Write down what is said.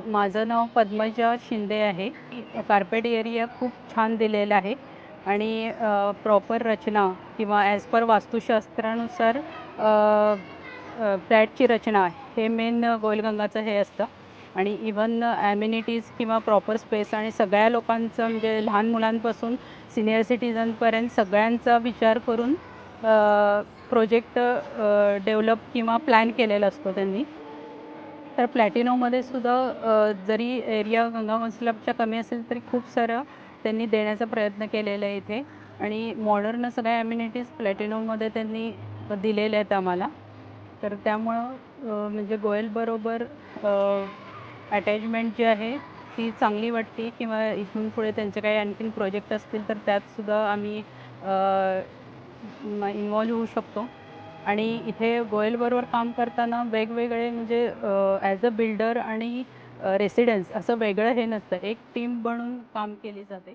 माझं नाव पद्मजा शिंदे आहे. Carpet area खूप छान दिलेला आहे आणि प्रॉपर रचना किंवा ॲज पर वास्तुशास्त्रानुसार फ्लॅटची रचना हे मेन गोलगंगाचं हे असतं. आणि इव्हन ॲम्युनिटीज किंवा प्रॉपर स्पेस आणि सगळ्या लोकांचं म्हणजे लहान मुलांपासून सिनियर सिटीजनपर्यंत सगळ्यांचा विचार करून प्रोजेक्ट डेव्हलप किंवा प्लॅन केलेला असतो त्यांनी. तर प्लॅटिनोमध्ये सुद्धा जरी एरिया गंगा मसलबच्या कमी असेल तरी खूप सारं त्यांनी देण्याचा प्रयत्न केलेला आहे इथे. आणि मॉडर्न सगळ्या ॲम्युनिटीज प्लॅटिनोमध्ये त्यांनी दिलेल्या आहेत आम्हाला. तर त्यामुळं म्हणजे गोयलबरोबर अटॅचमेंट जी आहे ती चांगली वाटते. किंवा इथून पुढे त्यांचे काही आणखीन प्रोजेक्ट असतील तर त्यातसुद्धा आम्ही इन्व्हॉल्व होऊ शकतो. आणि इथे गोयलबरोबर काम करताना वेगवेगळे म्हणजे ॲज अ बिल्डर आणि रेसिडेन्स असं वेगळं हे नसतं. एक टीम बनून काम केली जाते.